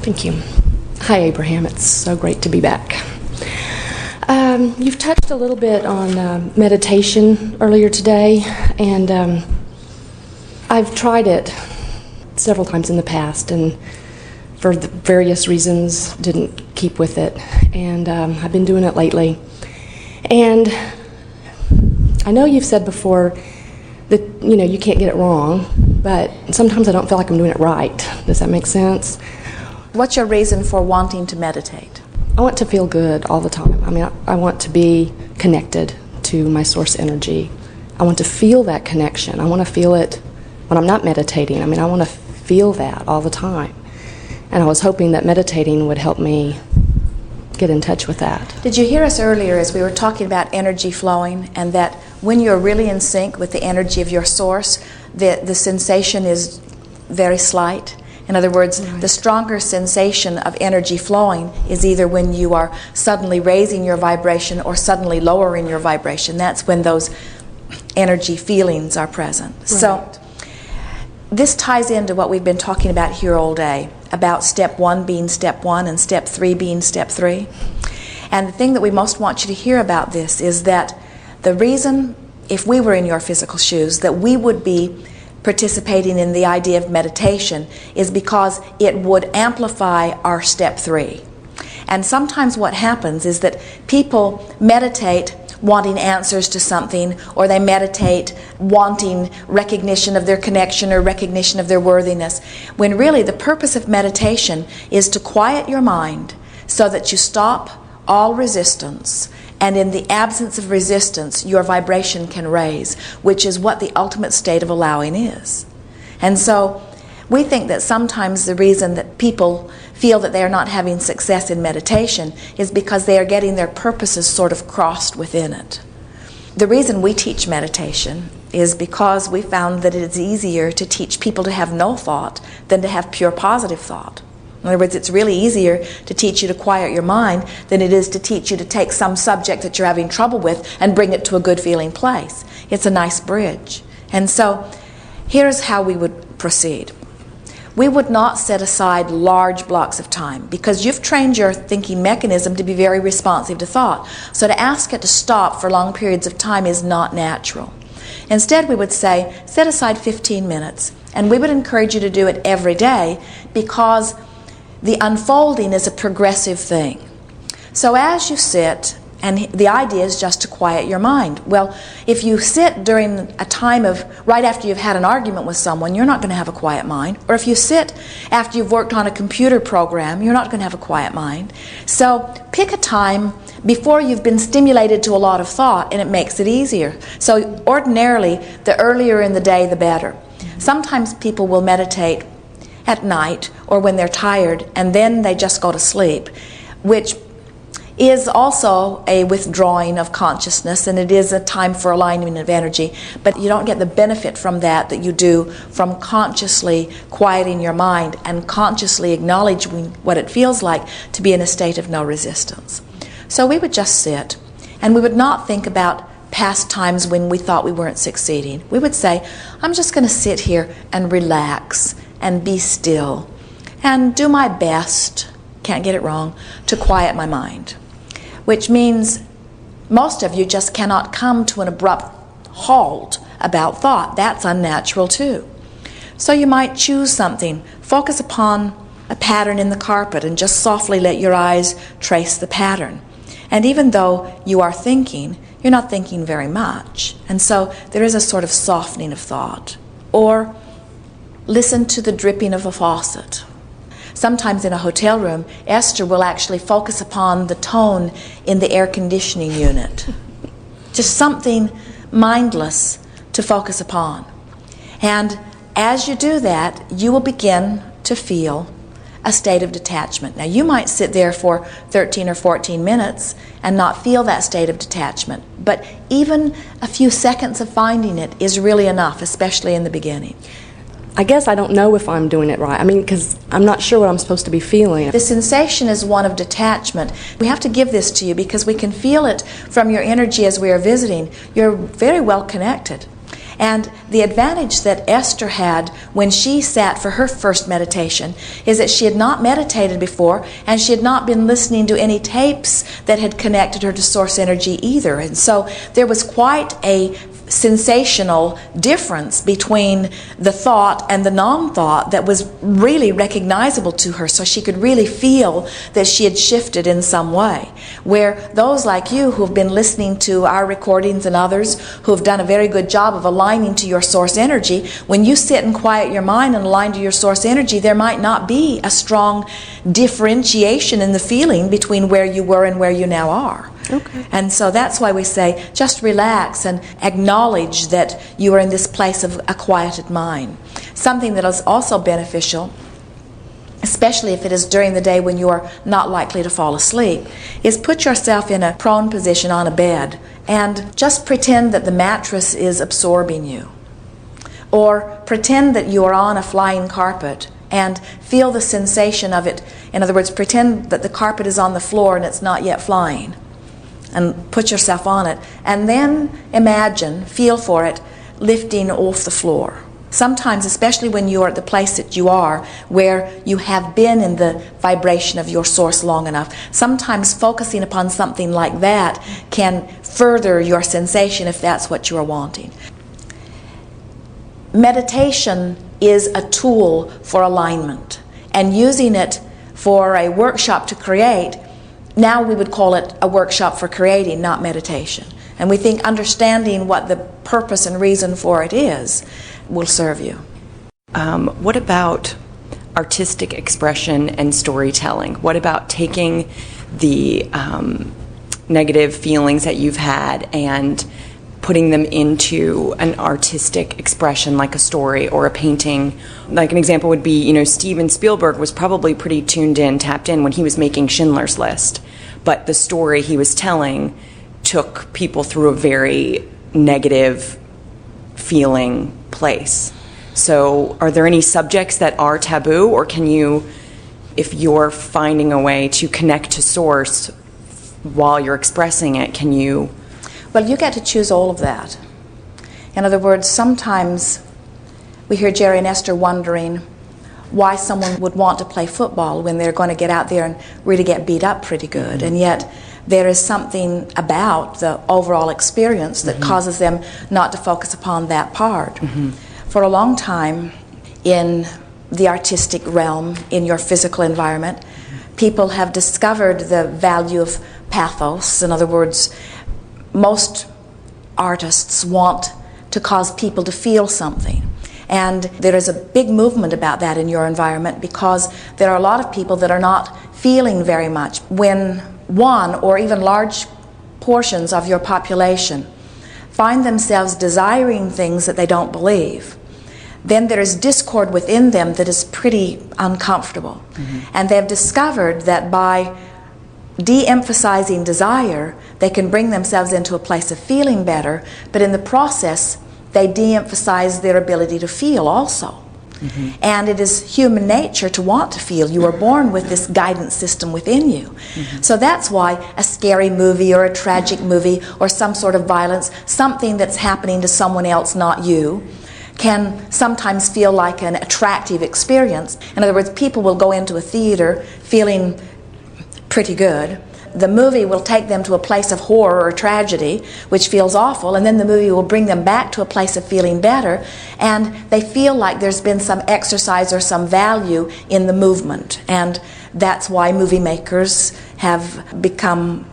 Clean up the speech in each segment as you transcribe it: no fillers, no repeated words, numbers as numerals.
Thank you. Hi, Abraham. It's so great to be back. You've touched a little bit on meditation earlier today, and I've tried it several times in the past, and for the various reasons didn't keep with it, and I've been doing it lately. And I know you've said before that, you can't get it wrong, but sometimes I don't feel like I'm doing it right. Does that make sense? What's your reason for wanting to meditate? I want to feel good all the time. I want to be connected to my source energy. I want to feel that connection. I want to feel it when I'm not meditating. I want to feel that all the time. And I was hoping that meditating would help me get in touch with that. Did you hear us earlier as we were talking about energy flowing, and that when you're really in sync with the energy of your source, the sensation is very slight? In other words, right. The stronger sensation of energy flowing is either when you are suddenly raising your vibration or suddenly lowering your vibration. That's when those energy feelings are present. Right. So this ties into what we've been talking about here all day, about step 1 being step 1 and step 3 being step 3. And the thing that we most want you to hear about this is that the reason, if we were in your physical shoes, that we would be participating in the idea of meditation is because it would amplify our step 3. And sometimes what happens is that people meditate wanting answers to something, or they meditate wanting recognition of their connection or recognition of their worthiness, when really the purpose of meditation is to quiet your mind so that you stop all resistance, and in the absence of resistance your vibration can raise, which is what the ultimate state of allowing is. And so we think that sometimes the reason that people feel that they are not having success in meditation is because they are getting their purposes sort of crossed within it. The reason we teach meditation is because we found that it is easier to teach people to have no thought than to have pure positive thought. In other words, it's really easier to teach you to quiet your mind than it is to teach you to take some subject that you're having trouble with and bring it to a good feeling place. It's a nice bridge. And so here's how we would proceed. We would not set aside large blocks of time because you've trained your thinking mechanism to be very responsive to thought. So to ask it to stop for long periods of time is not natural. Instead, we would say, set aside 15 minutes. And we would encourage you to do it every day because the unfolding is a progressive thing. So as you sit, and the idea is just to quiet your mind. Well, if you sit during a time of, right after you've had an argument with someone, you're not going to have a quiet mind. Or if you sit after you've worked on a computer program, you're not going to have a quiet mind. So pick a time before you've been stimulated to a lot of thought, and it makes it easier. So ordinarily, the earlier in the day, the better. Sometimes people will meditate at night or when they're tired, and then they just go to sleep, which is also a withdrawing of consciousness, and it is a time for alignment of energy, but you don't get the benefit from that you do from consciously quieting your mind and consciously acknowledging what it feels like to be in a state of no resistance. So we would just sit, and we would not think about past times when we thought we weren't succeeding. We would say, I'm just going to sit here and relax and be still and do my best, can't get it wrong, to quiet my mind. Which means most of you just cannot come to an abrupt halt about thought. That's unnatural too. So you might choose something. Focus upon a pattern in the carpet and just softly let your eyes trace the pattern. And even though you are thinking, you're not thinking very much. And so there is a sort of softening of thought. Or listen to the dripping of a faucet. Sometimes in a hotel room, Esther will actually focus upon the tone in the air conditioning unit. Just something mindless to focus upon. And as you do that, you will begin to feel a state of detachment. Now, you might sit there for 13 or 14 minutes and not feel that state of detachment, but even a few seconds of finding it is really enough, especially in the beginning. I guess I don't know if I'm doing it right. Because I'm not sure what I'm supposed to be feeling. The sensation is one of detachment. We have to give this to you because we can feel it from your energy as we are visiting. You're very well connected. And the advantage that Esther had when she sat for her first meditation is that she had not meditated before, and she had not been listening to any tapes that had connected her to source energy either. And so there was quite a sensational difference between the thought and the non-thought that was really recognizable to her, so she could really feel that she had shifted in some way. Where those like you who have been listening to our recordings and others who have done a very good job of aligning to your source energy, when you sit and quiet your mind and align to your source energy, there might not be a strong differentiation in the feeling between where you were and where you now are. Okay. And so that's why we say just relax and acknowledge that you are in this place of a quieted mind. Something that is also beneficial, especially if it is during the day when you are not likely to fall asleep, is put yourself in a prone position on a bed and just pretend that the mattress is absorbing you. Or pretend that you are on a flying carpet and feel the sensation of it. In other words, pretend that the carpet is on the floor and it's not yet flying. And put yourself on it, and then imagine, feel for it, lifting off the floor. Sometimes, especially when you are at the place that you are, where you have been in the vibration of your source long enough, sometimes focusing upon something like that can further your sensation if that's what you are wanting. Meditation is a tool for alignment, and using it for a workshop to create, now we would call it a workshop for creating, not meditation. And we think understanding what the purpose and reason for it is will serve you. What about artistic expression and storytelling? What about taking the negative feelings that you've had and putting them into an artistic expression, like a story or a painting? Like an example would be, Steven Spielberg was probably pretty tuned in, tapped in when he was making Schindler's List, but the story he was telling took people through a very negative feeling place. So are there any subjects that are taboo, or can you, if you're finding a way to connect to source while you're expressing it, can you? Well, you get to choose all of that. In other words, sometimes we hear Jerry and Esther wondering why someone would want to play football when they're going to get out there and really get beat up pretty good. And yet there is something about the overall experience that causes them not to focus upon that part. For a long time in the artistic realm, in your physical environment, people have discovered the value of pathos. In other words, most artists want to cause people to feel something. And there is a big movement about that in your environment, because there are a lot of people that are not feeling very much. When one or even large portions of your population find themselves desiring things that they don't believe, then there is discord within them that is pretty uncomfortable. And they've discovered that by de-emphasizing desire, they can bring themselves into a place of feeling better, but in the process, they de-emphasize their ability to feel also. And it is human nature to want to feel. You are born with this guidance system within you. So that's why a scary movie or a tragic movie or some sort of violence, something that's happening to someone else, not you, can sometimes feel like an attractive experience. In other words, people will go into a theater feeling pretty good. The movie will take them to a place of horror or tragedy, which feels awful, and then the movie will bring them back to a place of feeling better, and they feel like there's been some exercise or some value in the movement. And that's why movie makers have become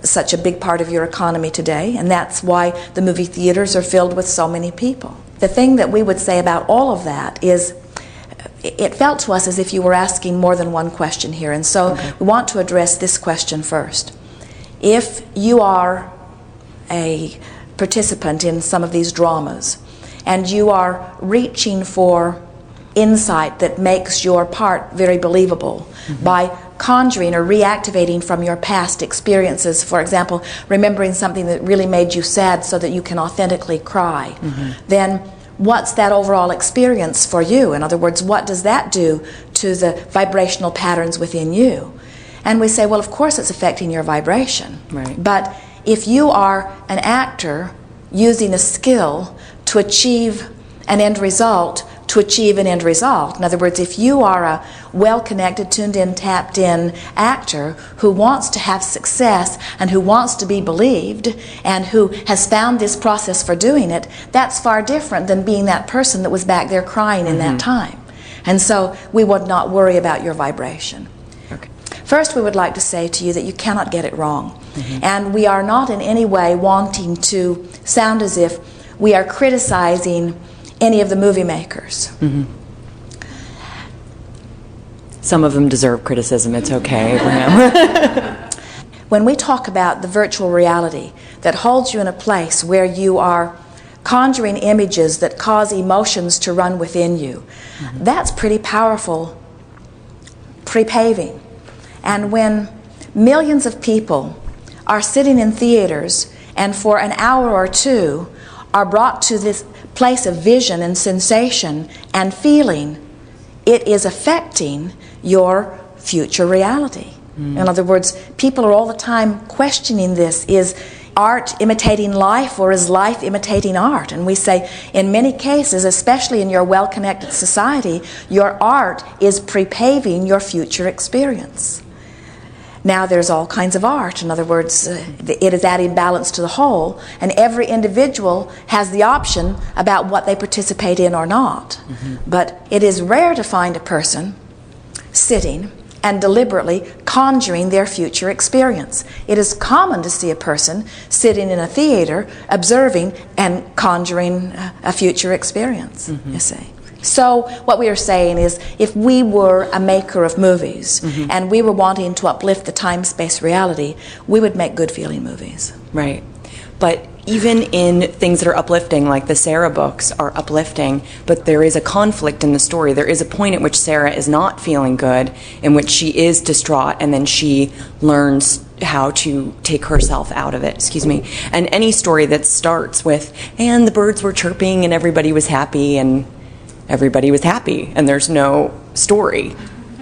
such a big part of your economy today, and that's why the movie theaters are filled with so many people. The thing that we would say about all of that is, it felt to us as if you were asking more than one question here, and so we want to address this question first. If you are a participant in some of these dramas, and you are reaching for insight that makes your part very believable by conjuring or reactivating from your past experiences, for example, remembering something that really made you sad so that you can authentically cry, then what's that overall experience for you? In other words, what does that do to the vibrational patterns within you? And we say, well, of course it's affecting your vibration. Right. But if you are an actor using a skill to achieve an end result to achieve an end result. In other words, if you are a well-connected, tuned-in, tapped-in actor who wants to have success and who wants to be believed and who has found this process for doing it, that's far different than being that person that was back there crying in that time. And so we would not worry about your vibration. Okay. First, we would like to say to you that you cannot get it wrong. And we are not in any way wanting to sound as if we are criticizing any of the movie makers. Some of them deserve criticism. It's okay, Abraham. When we talk about the virtual reality that holds you in a place where you are conjuring images that cause emotions to run within you, that's pretty powerful pre-paving. And when millions of people are sitting in theaters and for an hour or two are brought to this place of vision and sensation and feeling, it is affecting your future reality. In other words, people are all the time questioning this. Is art imitating life, or is life imitating art? And we say, in many cases, especially in your well-connected society, your art is pre-paving your future experience. Now there's all kinds of art. In other words, it is adding balance to the whole, and every individual has the option about what they participate in or not. But it is rare to find a person sitting and deliberately conjuring their future experience. It is common to see a person sitting in a theater observing and conjuring a future experience, you see. So what we are saying is, if we were a maker of movies and we were wanting to uplift the time-space reality, we would make good-feeling movies. Right. But even in things that are uplifting, like the Sarah books are uplifting, but there is a conflict in the story. There is a point at which Sarah is not feeling good, in which she is distraught, and then she learns how to take herself out of it. Excuse me. And any story that starts with, and the birds were chirping and everybody was happy, and everybody was happy, and there's no story.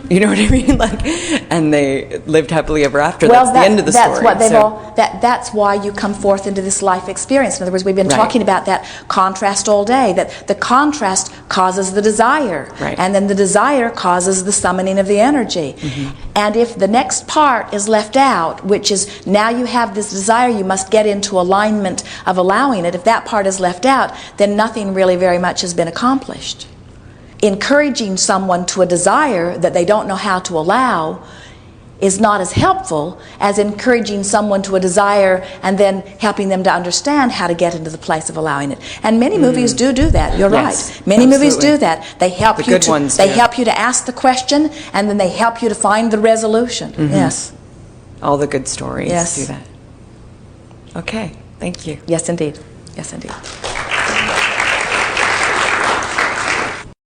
You know what I mean? Like, and they lived happily ever after. Well, that's the end of the that's story. What they've that's why you come forth into this life experience. In other words, we've been talking about that contrast all day, that the contrast causes the desire, and then the desire causes the summoning of the energy. And if the next part is left out, which is now you have this desire, you must get into alignment of allowing it. If that part is left out, then nothing really very much has been accomplished. Encouraging someone to a desire that they don't know how to allow is not as helpful as encouraging someone to a desire and then helping them to understand how to get into the place of allowing it. And many movies do that. You're right. Many movies do that. They help you to help you to ask the question, and then they help you to find the resolution. Yes. All the good stories Yes. do that. Okay. Thank you. Yes, indeed. Yes, indeed.